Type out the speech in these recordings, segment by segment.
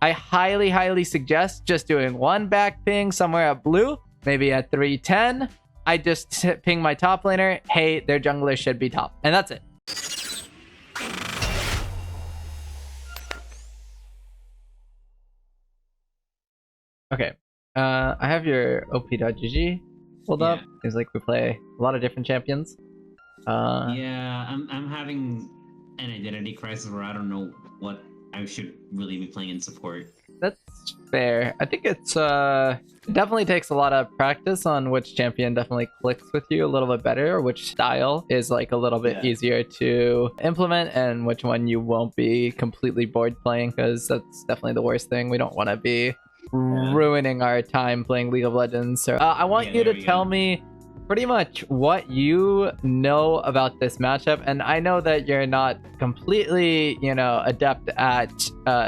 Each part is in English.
I highly suggest just doing one back ping somewhere at blue, maybe at 310. I just ping my top laner, hey, their jungler should be top. And that's it. Okay. I have your op.gg pulled up. It's like we play a lot of different champions. Yeah, I'm having an identity crisis where I don't know what I should really be playing in support. That's fair. I think it's it definitely takes a lot of practice on which champion definitely clicks with you a little bit better, or which style is like a little bit easier to implement, and which one you won't be completely bored playing, because that's definitely the worst thing. We don't want to be ruining our time playing League of Legends. So I want you to tell me pretty much what you know about this matchup. And I know that you're not completely, you know, adept at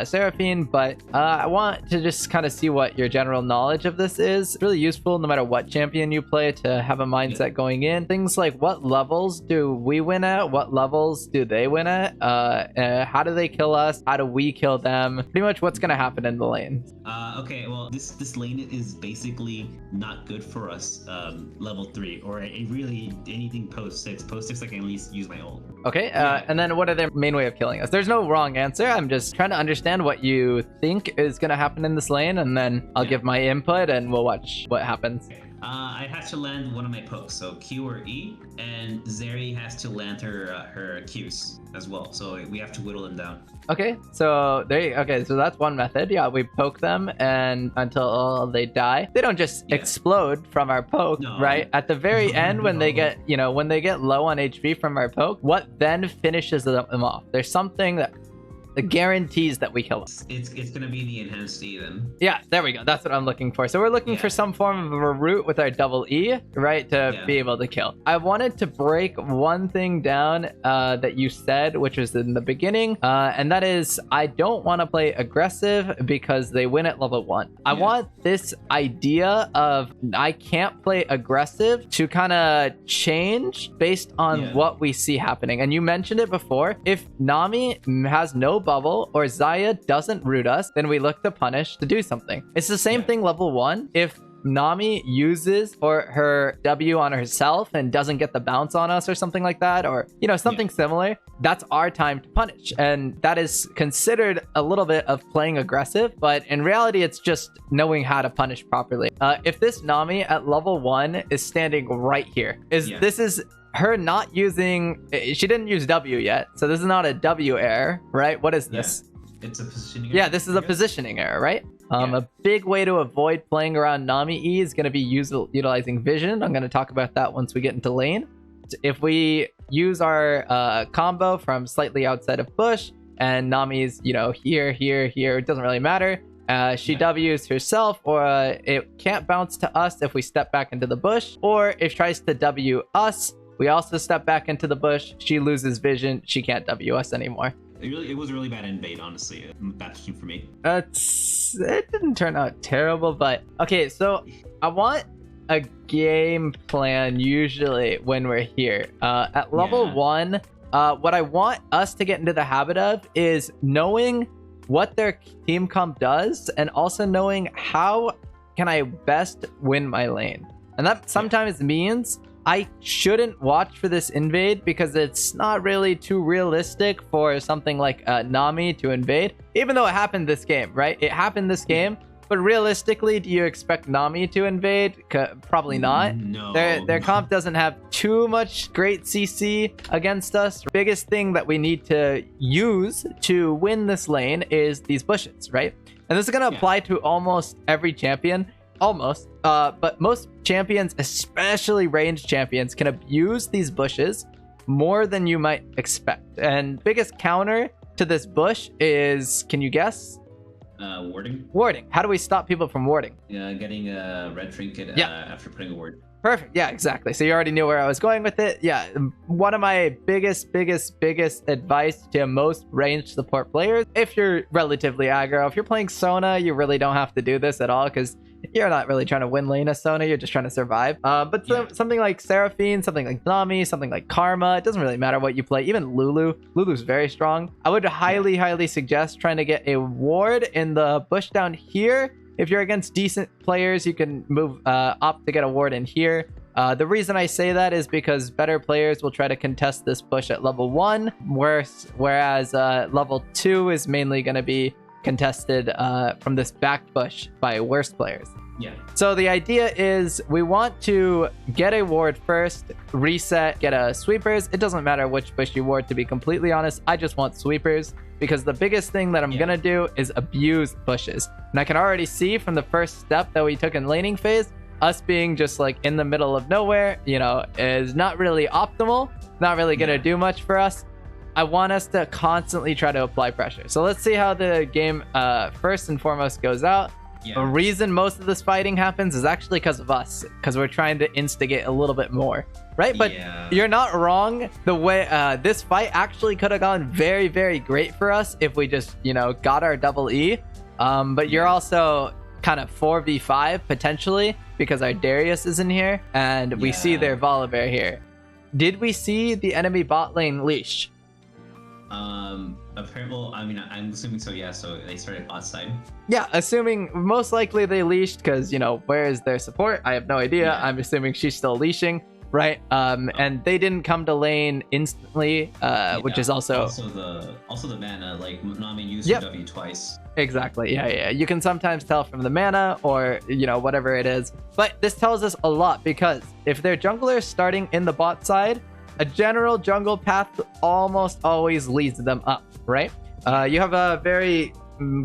Seraphine, but I want to just kind of see what your general knowledge of this is. It's really useful no matter what champion you play to have a mindset going in. Things like, what levels do we win at? What levels do they win at? How do they kill us? How do we kill them? Pretty much what's going to happen in the lane. Okay, well, this lane is basically not good for us level 3, or really anything post 6. Post 6 I can at least use my ult. Okay, and then what are their main way of killing us? There's no wrong answer. I'm just trying to understand what you think is going to happen in this lane, and then I'll give my input and we'll watch what happens. I have to land one of my pokes, so Q or E, and Zeri has to land her Qs as well. So we have to whittle them down. Okay, so so that's one method. Yeah, we poke them and until they die. They don't just explode from our poke, right? At the very end, when they get, you know, when they get low on HP from our poke, what then finishes them off? There's something that guarantees that we kill them. It's gonna be the enhanced E then. Yeah, there we go. That's what I'm looking for. So we're looking for some form of a route with our double E, right, to be able to kill. I wanted to break one thing down that you said, which was in the beginning, and that is I don't want to play aggressive because they win at level 1. I want this idea of I can't play aggressive to kind of change based on what we see happening. And you mentioned it before. If Nami has no bubble or Xayah doesn't root us, then we look to punish to do something. It's the same thing level 1. If Nami uses her W on herself and doesn't get the bounce on us or something like that, or, you know, something similar, that's our time to punish. And that is considered a little bit of playing aggressive, but in reality, it's just knowing how to punish properly. If this Nami at level 1 is standing right here, this is her not using, she didn't use W yet, so this is not a W error, right? What is this? It's a positioning error. Yeah, this is a positioning error, right? A big way to avoid playing around Nami E is going to be utilizing vision. I'm going to talk about that once we get into lane. If we use our combo from slightly outside of bush, and Nami's, you know, here, it doesn't really matter. She W's herself, or it can't bounce to us if we step back into the bush, or if she tries to W us, we also step back into the bush. She loses vision. She can't W us anymore. It was a really bad invade, honestly. Bad team for me. It didn't turn out terrible, but okay. So I want a game plan usually when we're here. At level 1, what I want us to get into the habit of is knowing what their team comp does, and also knowing how can I best win my lane. And that sometimes means I shouldn't watch for this invade because it's not really too realistic for something like Nami to invade, even though it happened this game, right? It happened this game, but realistically, do you expect Nami to invade? Probably not. No. Their comp doesn't have too much great CC against us. The biggest thing that we need to use to win this lane is these bushes, right? And this is going to apply to almost every champion. Almost, but most champions, especially ranged champions, can abuse these bushes more than you might expect. And biggest counter to this bush is, can you guess? Warding. Warding. How do we stop people from warding? Getting a red trinket after putting a ward. Perfect. Yeah, exactly. So you already knew where I was going with it. Yeah, one of my biggest advice to most ranged support players, if you're relatively aggro, if you're playing Sona, you really don't have to do this at all, because you're not really trying to win lane as Sona, you're just trying to survive. But something like Seraphine, something like Nami, something like Karma, it doesn't really matter what you play. Even Lulu's very strong. I would highly suggest trying to get a ward in the bush down here. If you're against decent players, you can move opt to get a ward in here. The reason I say that is because better players will try to contest this bush at level 1, whereas level 2 is mainly going to be contested from this back bush by worse players. Yeah. So the idea is we want to get a ward first, reset, get a sweepers. It doesn't matter which bush you ward, to be completely honest. I just want sweepers because the biggest thing that I'm going to do is abuse bushes. And I can already see from the first step that we took in laning phase, us being just like in the middle of nowhere, you know, is not really optimal, not really going to do much for us. I want us to constantly try to apply pressure. So let's see how the game first and foremost goes out. The reason most of this fighting happens is actually because of us, because we're trying to instigate a little bit more, right? But you're not wrong. The way this fight actually could have gone very, very great for us if we just, you know, got our double E. But you're also kind of 4v5 potentially because our Darius is in here and we see their Volibear here. Did we see the enemy bot lane leash? Apparently, well, I mean, I'm assuming so, yeah, so they started bot side. Yeah, assuming most likely they leashed because, you know, where is their support? I have no idea. I'm assuming she's still leashing, right? And they didn't come to lane instantly, which is also the mana, like Nami used W twice. Exactly. Yeah. You can sometimes tell from the mana or, you know, whatever it is. But this tells us a lot because if their jungler is starting in the bot side, a general jungle path almost always leads them up, right? You have a very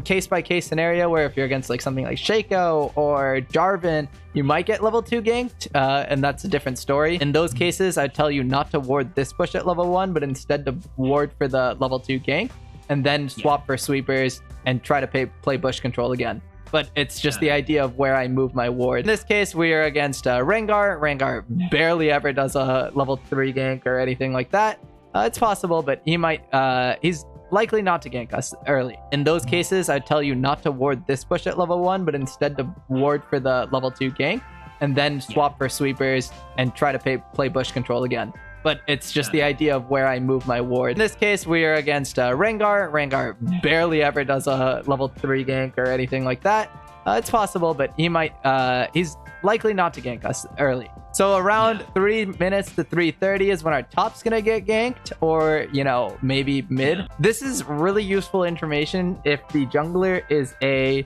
case-by-case scenario where if you're against like something like Shaco or Jarvan, you might get level 2 ganked, and that's a different story. In those cases, I'd tell you not to ward this push at level 1, but instead to ward for the level 2 gank, and then swap for sweepers and try to play bush control again. But it's just the idea of where I move my ward. In this case, we are against Rengar. Rengar barely ever does a level 3 gank or anything like that. It's possible, but he's likely not to gank us early. In those cases, I'd tell you not to ward this push at level 1, but instead to ward for the level 2 gank, and then swap for sweepers and try to play bush control again. But it's just the idea of where I move my ward. In this case, we are against Rengar. Rengar barely ever does a level 3 gank or anything like that. It's possible, but he's likely not to gank us early. So around 3 minutes to 3:30 is when our top's gonna get ganked, or, you know, maybe mid. This is really useful information if the jungler is a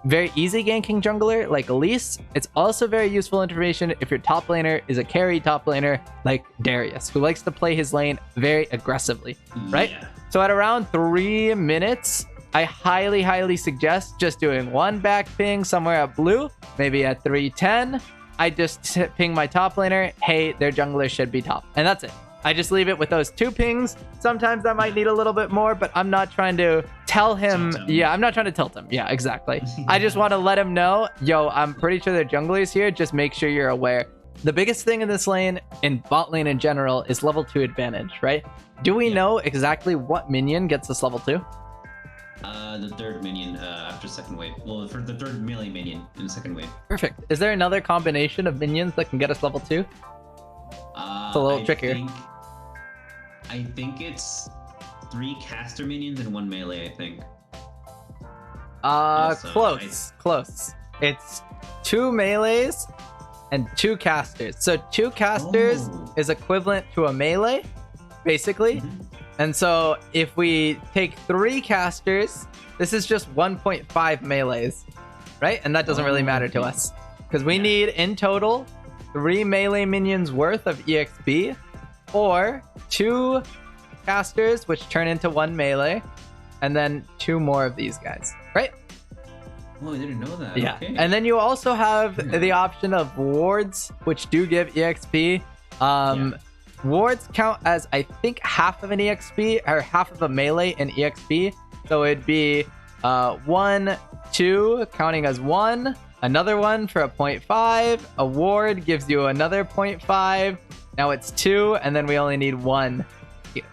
very easy ganking jungler like Elise. It's also very useful information if your top laner is a carry top laner like Darius, who likes to play his lane very aggressively, right? So at around 3 minutes, I highly suggest just doing one back ping somewhere at blue, maybe at 3:10. I just ping my top laner, hey, their jungler should be top, and that's it. I just leave it with those 2 pings. Sometimes I might need a little bit more, but I'm not trying to tell him. I'm not trying to tilt him. Yeah, exactly. I just want to let him know, yo, I'm pretty sure their jungler is here. Just make sure you're aware. The biggest thing in this lane, in bot lane in general, is level 2 advantage, right? Do we know exactly what minion gets us level 2? The 3rd minion after 2nd wave. Well, for the 3rd melee minion in the 2nd wave. Perfect. Is there another combination of minions that can get us level 2? It's a little trickier. I think it's 3 caster minions and 1 melee, I think. Close. It's 2 melees and 2 casters. So 2 casters is equivalent to a melee, basically. And so if we take 3 casters, this is just 1.5 melees, right? And that doesn't really matter to us because we need in total 3 melee minions worth of EXP, or 2 casters, which turn into 1 melee, and then 2 more of these guys, right? Oh, I didn't know that. Yeah. Okay. And then you also have the option of wards, which do give EXP. Wards count as, I think, half of an EXP, or half of a melee in EXP. So it'd be 1, 2, counting as 1, another one for a 0.5. A ward gives you another 0.5. Now it's 2, and then we only need 1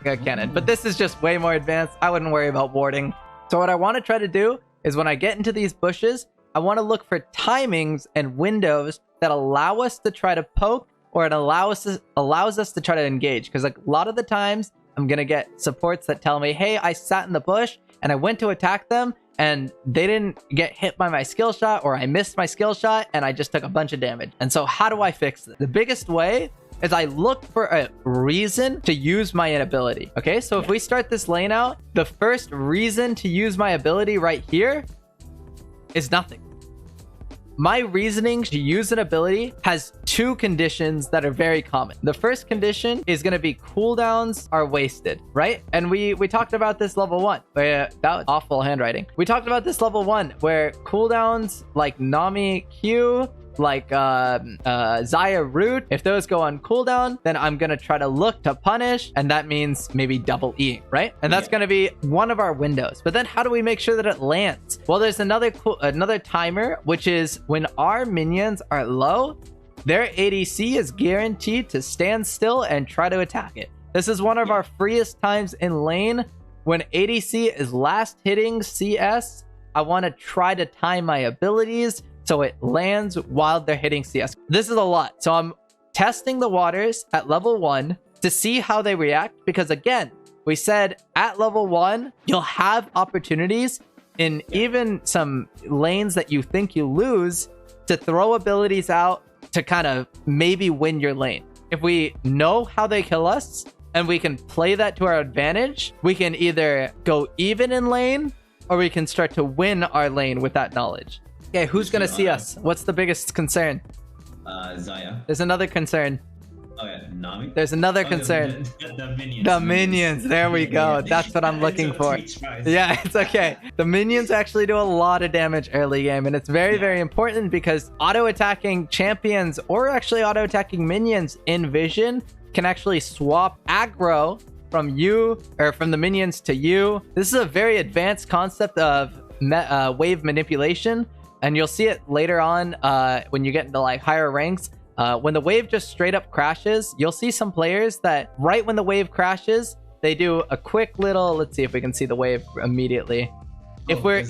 cannon. But this is just way more advanced. I wouldn't worry about warding. So what I want to try to do is when I get into these bushes, I want to look for timings and windows that allow us to try to poke, or it allows us to try to engage. Because like a lot of the times I'm going to get supports that tell me, hey, I sat in the bush and I went to attack them and they didn't get hit by my skill shot, or I missed my skill shot and I just took a bunch of damage. And so how do I fix this? The biggest way is I look for a reason to use my ability. Okay, so if we start this lane out, the first reason to use my ability right here is nothing. My reasoning to use an ability has two conditions that are very common. The first condition is going to be cooldowns are wasted, right? And we talked about this level 1. That was awful handwriting. We talked about this level 1 where cooldowns like Nami Q, like Xayah root, if those go on cooldown, then I'm gonna try to look to punish, and that means maybe double E, right? And that's gonna be one of our windows. But then how do we make sure that it lands? Well, there's another timer, which is when our minions are low, their ADC is guaranteed to stand still and try to attack it. This is one of our freest times in lane. When ADC is last hitting CS, I want to try to time my abilities so it lands while they're hitting CS. This is a lot. So I'm testing the waters at level 1 to see how they react. Because again, we said at level 1, you'll have opportunities in even some lanes that you think you lose to throw abilities out to kind of maybe win your lane. If we know how they kill us and we can play that to our advantage, we can either go even in lane or we can start to win our lane with that knowledge. Okay, who's gonna see us? What's the biggest concern? Xayah. There's another concern. Oh yeah, Nami. There's another concern. The minions. The minions. There we go. That's what I'm looking for. Yeah, it's okay. The minions actually do a lot of damage early game, and it's very, very important because auto-attacking champions or actually auto-attacking minions in Vision can actually swap aggro from you or from the minions to you. This is a very advanced concept of wave manipulation. And you'll see it later on when you get into like higher ranks. When the wave just straight up crashes, you'll see some players that right when the wave crashes, they do a quick little, let's see if we can see the wave immediately. If we're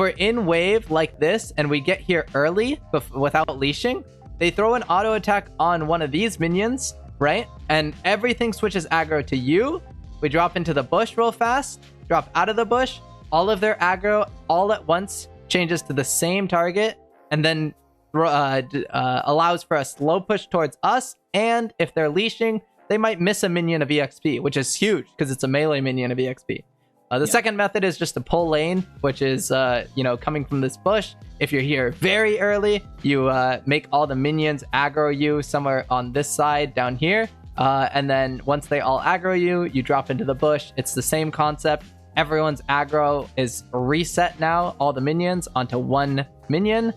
in wave like this and we get here early without leashing, they throw an auto attack on one of these minions, right? And everything switches aggro to you. We drop into the bush real fast, drop out of the bush. All of their aggro all at once changes to the same target, and then allows for a slow push towards us. And if they're leashing, they might miss a minion of EXP, which is huge because it's a melee minion of EXP. The second method is just to pull lane, which is coming from this bush. If you're here very early, you make all the minions aggro you somewhere on this side down here, and then once they all aggro you, you drop into the bush. It's the same concept. Everyone's aggro is reset now, all the minions onto one minion,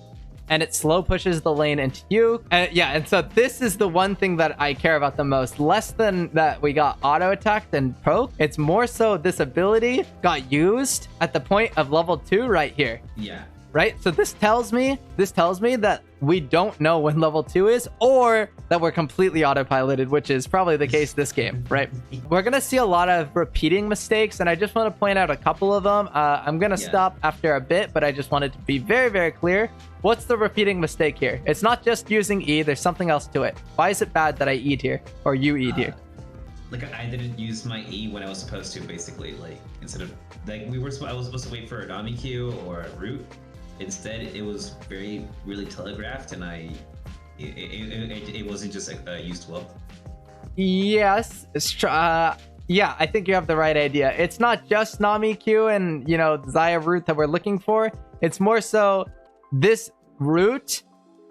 and it slow pushes the lane into you. And so this is the one thing that I care about the most. Less than that we got auto-attacked and poke. It's more so this ability got used at the point of level 2 right here. Yeah. Right? So this tells me that we don't know when level 2 is, or that we're completely autopiloted, which is probably the case this game, right? We're going to see a lot of repeating mistakes, and I just want to point out a couple of them. I'm going to stop after a bit, but I just wanted to be very, very clear. What's the repeating mistake here? It's not just using E, there's something else to it. Why is it bad that I E'd here, or you E'd here? Like I didn't use my E when I was supposed to, basically. Like instead of like I was supposed to wait for a Nami Q or a root. Instead, it was really telegraphed, and it wasn't just used well. Yes, yeah, I think you have the right idea. It's not just Nami Q and Xayah root that we're looking for. It's more so this root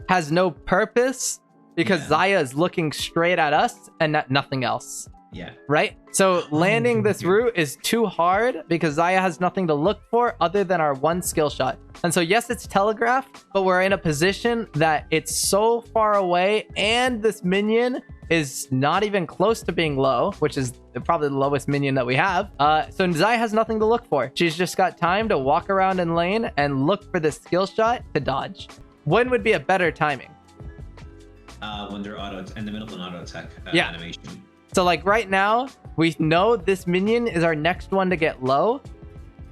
has no purpose because Xayah is looking straight at us and nothing else. Yeah. Right? So landing this route is too hard because Xayah has nothing to look for other than our one skill shot. And so yes, it's telegraphed, but we're in a position that it's so far away and this minion is not even close to being low, which is probably the lowest minion that we have. So Xayah has nothing to look for. She's just got time to walk around in lane and look for this skill shot to dodge. When would be a better timing? When they're in the middle of an auto attack animation. So like right now, we know this minion is our next one to get low.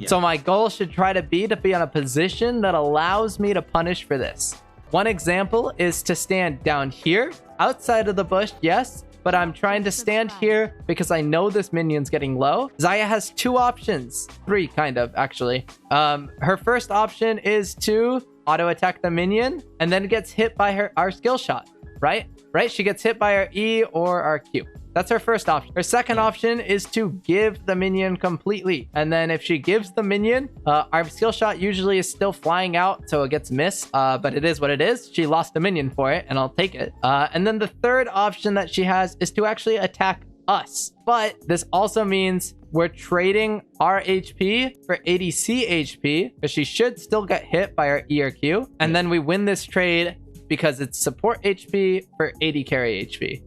So my goal should try to be on a position that allows me to punish for this. One example is to stand down here, outside of the bush, yes, but I'm trying to stand here because I know this minion's getting low. Xayah has 2 options. 3, kind of, actually. Her first option is to auto-attack the minion and then gets hit by our skill shot, right? She gets hit by our E or our Q. That's her first option. Her second option is to give the minion completely. And then if she gives the minion, our skill shot usually is still flying out, so it gets missed. But it is what it is. She lost a minion for it, and I'll take it. And then the third option that she has is to actually attack us. But this also means we're trading our HP for ADC HP, because she should still get hit by our E or Q. And then we win this trade because it's support HP for AD carry HP.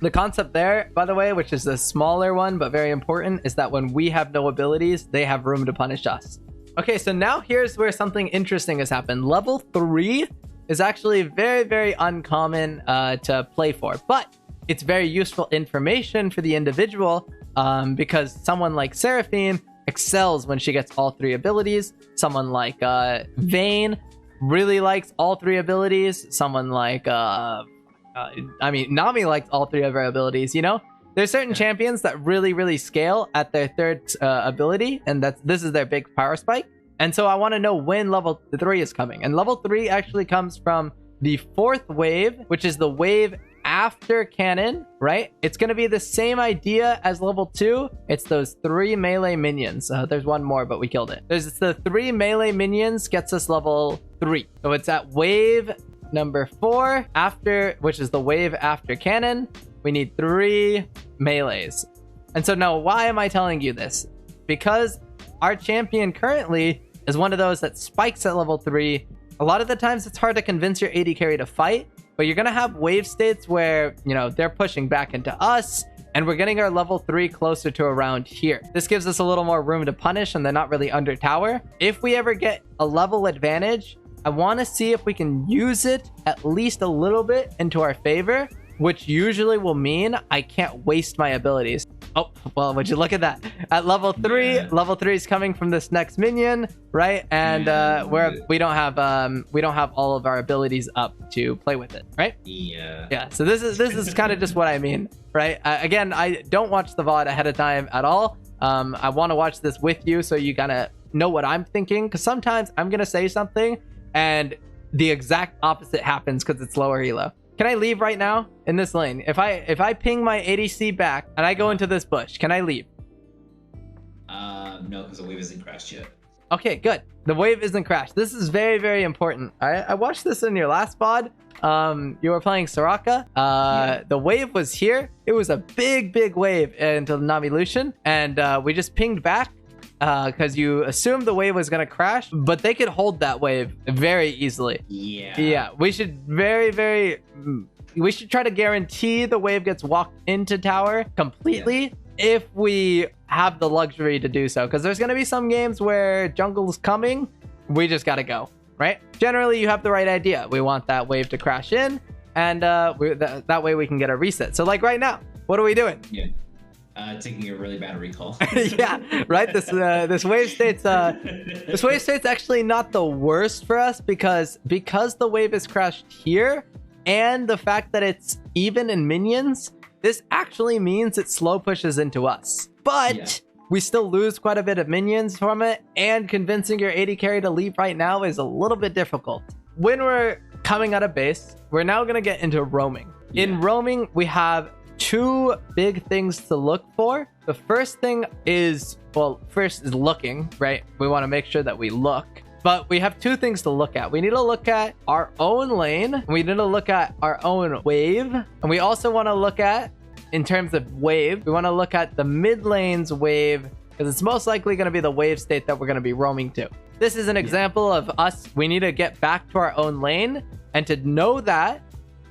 The concept there, by the way, which is the smaller one, but very important, is that when we have no abilities, they have room to punish us. Okay, so now here's where something interesting has happened. Level 3 is actually very, very uncommon to play for, but it's very useful information for the individual because someone like Seraphine excels when she gets all 3 abilities. Someone like Vayne really likes all 3 abilities. Someone like... Nami likes all 3 of her abilities, you know? There's certain champions that really, really scale at their 3rd ability, and this is their big power spike. And so I want to know when level 3 is coming. And level 3 actually comes from the 4th wave, which is the wave after cannon, right? It's going to be the same idea as level 2. It's those 3 melee minions. There's one more, but we killed it. It's the 3 melee minions gets us level 3. So it's at wave... number 4 which is the wave after cannon. We need 3 melees. And so now why am I telling you this? Because our champion currently is one of those that spikes at level 3. A lot of the times it's hard to convince your AD carry to fight, but you're gonna have wave states where, you know, they're pushing back into us and we're getting our level 3 closer to around here. This gives us a little more room to punish and they're not really under tower. If we ever get a level advantage, I want to see if we can use it at least a little bit into our favor, which usually will mean I can't waste my abilities. Oh, well, would you look at that? At level 3, level 3 is coming from this next minion, right? And we don't have all of our abilities up to play with it, right? Yeah. So this is kind of just what I mean, right? Again, I don't watch the VOD ahead of time at all. I want to watch this with you so you kind of know what I'm thinking, because sometimes I'm gonna say something and the exact opposite happens because it's lower elo. Can I leave right now in this lane? If I ping my ADC back and I go into this bush, can I leave? No, because the wave isn't crashed yet. Okay, good. The wave isn't crashed. This is very, very important. I watched this in your last VOD. You were playing Soraka. The wave was here. It was a big, big wave into Nami Lucian, and we just pinged back. Because you assumed the wave was going to crash, but they could hold that wave very easily. Yeah. We should we should try to guarantee the wave gets walked into tower completely if we have the luxury to do so. Because there's going to be some games where jungle's coming. We just got to go, right? Generally, you have the right idea. We want that wave to crash in, and that way we can get a reset. So like right now, what are we doing? Taking a really bad recall. Yeah, right. This wave state's actually not the worst for us because the wave is crashed here, and the fact that it's even in minions, this actually means it slow pushes into us. But we still lose quite a bit of minions from it, and convincing your AD carry to leave right now is a little bit difficult. When we're coming out of base, we're now gonna get into roaming. In roaming, we have 2 big things to look for. The first thing is, first is looking, right? We want to make sure that we look, but we have 2 things to look at. We need to look at our own lane. We need to look at our own wave. And we also want to look at, in terms of wave, we want to look at the mid lane's wave because it's most likely going to be the wave state that we're going to be roaming to. This is an example of us. We need to get back to our own lane, and to know that,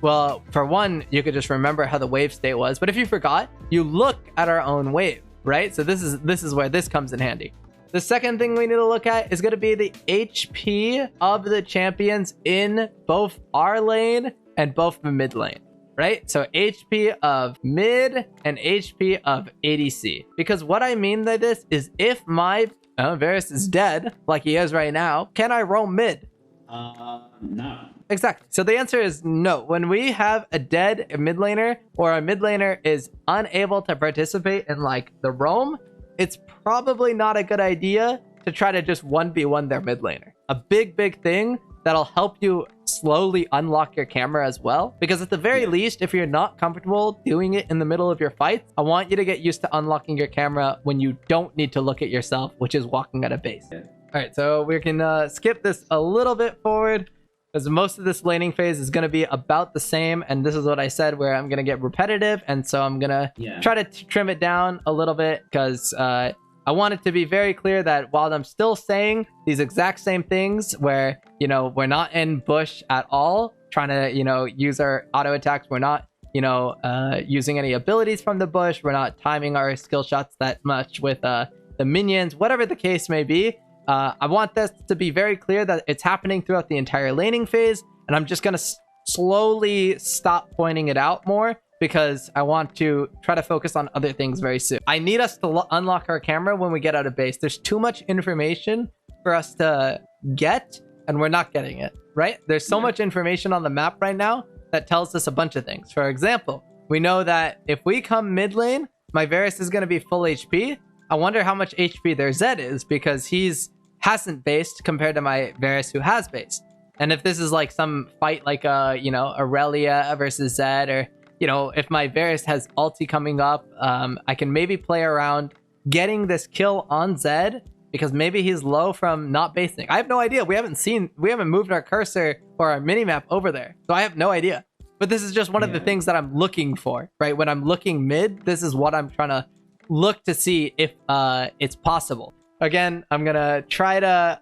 well, for one, you could just remember how the wave state was. But if you forgot, you look at our own wave, right? So this is where this comes in handy. The second thing we need to look at is going to be the HP of the champions in both our lane and both the mid lane. right? So HP of mid and HP of ADC. Because what I mean by this is if my Varus is dead, like he is right now, can I roam mid? No. Exactly. So the answer is no. When we have a dead mid laner or a mid laner is unable to participate in like the roam, it's probably not a good idea to try to just 1v1 their mid laner. A big thing that'll help you slowly unlock your camera as well. Because at the very least, if you're not comfortable doing it in the middle of your fights, I want you to get used to unlocking your camera when you don't need to look at yourself, which is walking at a base. Yeah. All right, so we can skip this a little bit forward because most of this laning phase is going to be about the same. And this is what I said, where I'm going to get repetitive. And so I'm going to try to trim it down a little bit because I want it to be very clear that while I'm still saying these exact same things where, you know, we're not in bush at all, trying to, you know, use our auto attacks. We're not, you know, using any abilities from the bush. We're not timing our skill shots that much with the minions, whatever the case may be. I want this to be very clear that it's happening throughout the entire laning phase. And I'm just going to slowly stop pointing it out more, because I want to try to focus on other things very soon. I need us to unlock our camera when we get out of base. There's too much information for us to get, and we're not getting it, right? There's so much information on the map right now that tells us a bunch of things. For example, we know that if we come mid lane, my Varus is going to be full HP. I wonder how much HP their Zed is, because hasn't based compared to my Varus who has based. And if this is like some fight like you know, Aurelia versus Zed, or you know, if my Varus has ulti coming up, I can maybe play around getting this kill on Zed, because maybe he's low from not basing. I have no idea. We haven't moved our cursor or our minimap over there. So I have no idea. But this is just one of the things that I'm looking for, right? When I'm looking mid, this is what I'm trying to look to see if it's possible. Again, I'm gonna try to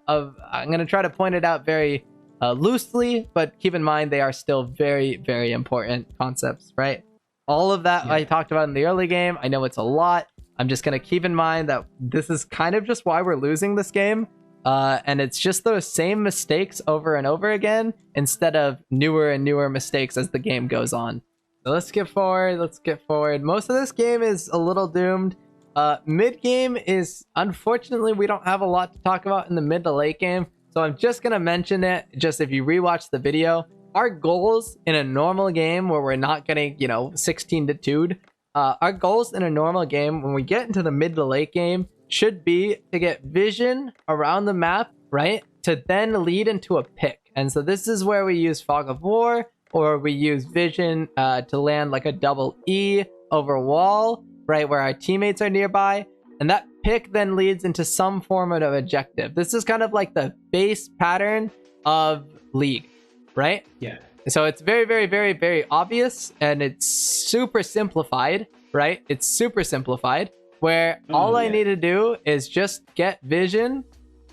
point it out very loosely, but keep in mind they are still very important concepts, right? All of that I talked about in the early game. I know it's a lot. I'm just going to keep in mind that this is kind of just why we're losing this game. And it's just those same mistakes over and over again, instead of newer and newer mistakes as the game goes on. So let's skip forward. Most of this game is a little doomed. Mid game is, unfortunately, we don't have a lot to talk about in the mid to late game. So I'm just going to mention it, just if you rewatch the video. Our goals in a normal game where we're not getting, you know, 16-2'd, our goals in a normal game when we get into the mid to late game should be to get vision around the map, right? To then lead into a pick. And so this is where we use Fog of War, or we use vision to land like a double E over wall, right? Where our teammates are nearby. And that pick then leads into some form of objective. This is kind of like the base pattern of League, right? Yeah. So it's very obvious, and it's super simplified, right? It's super simplified, where all I need to do is just get vision,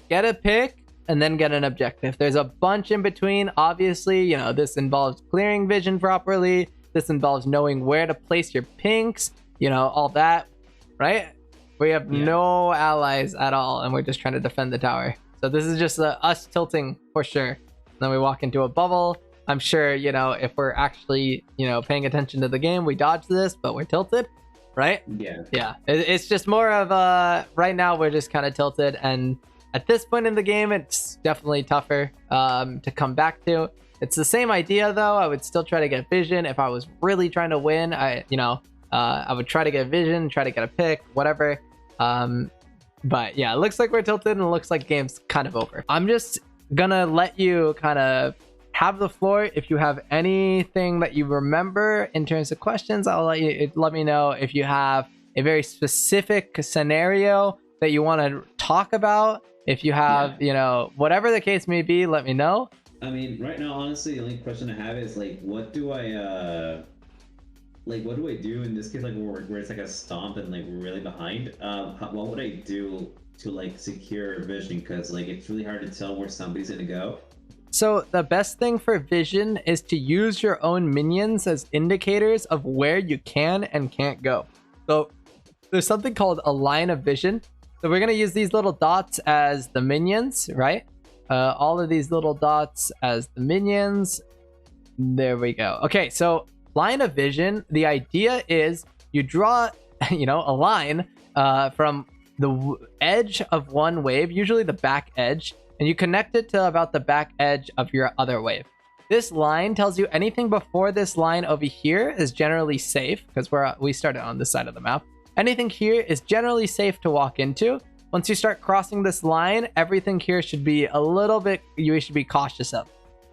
get a pick, and then get an objective. There's a bunch in between. Obviously, you know, this involves clearing vision properly. This involves knowing where to place your pinks, you know, all that, right? We have no allies at all, and we're just trying to defend the tower. So this is just us tilting for sure. Then we walk into a bubble. I'm sure, you know, if we're actually, you know, paying attention to the game, we dodge this, but we're tilted, right? Yeah. It's just more of right now we're just kind of tilted, and at this point in the game, it's definitely tougher to come back to. It's the same idea though. I would still try to get vision if I was really trying to win. I would try to get vision, try to get a pick, whatever. But yeah, it looks like we're tilted, and it looks like game's kind of over. I'm just gonna let you kind of have the floor. If you have anything that you remember in terms of questions, I'll let me know. If you have a very specific scenario that you want to talk about, if you have, you know, whatever the case may be, let me know. I mean, right now, honestly, the only question I have is like, what do I do in this case, like where it's like a stomp and like we're really behind? What would I do to like secure vision? Because like it's really hard to tell where somebody's gonna go. So the best thing for vision is to use your own minions as indicators of where you can and can't go. So there's something called a line of vision. So we're gonna use these little dots as the minions, right? All of these little dots as the minions. There we go. Okay, so line of vision, the idea is you draw, you know, a line from the edge of one wave, usually the back edge, and you connect it to about the back edge of your other wave. This line tells you anything before this line over here is generally safe, because we started on this side of the map. Anything here is generally safe to walk into. Once you start crossing this line, everything here should be a little bit, you should be cautious of.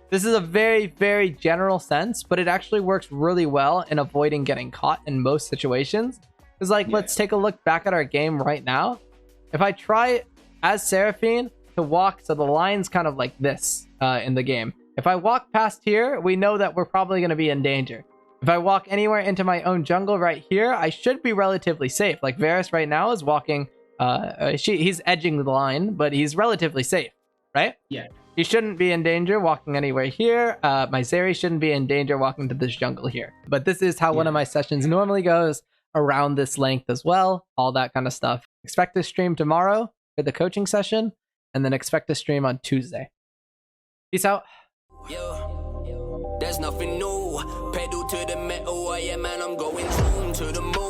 This is a very, very general sense, but it actually works really well in avoiding getting caught in most situations. Because like, let's take a look back at our game right now. If I try as Seraphine to walk, so the line's kind of like this in the game. If I walk past here, we know that we're probably going to be in danger. If I walk anywhere into my own jungle right here, I should be relatively safe. Like Varus right now is walking, he's edging the line, but he's relatively safe, right? Yeah. He shouldn't be in danger walking anywhere here. My Zeri shouldn't be in danger walking to this jungle here. But this is how one of my sessions normally goes, around this length as well, all that kind of stuff. Expect to stream tomorrow for the coaching session, and then expect to stream on Tuesday. Peace out. There's nothing new. Pedal to the metal, yeah man, I'm going to the moon.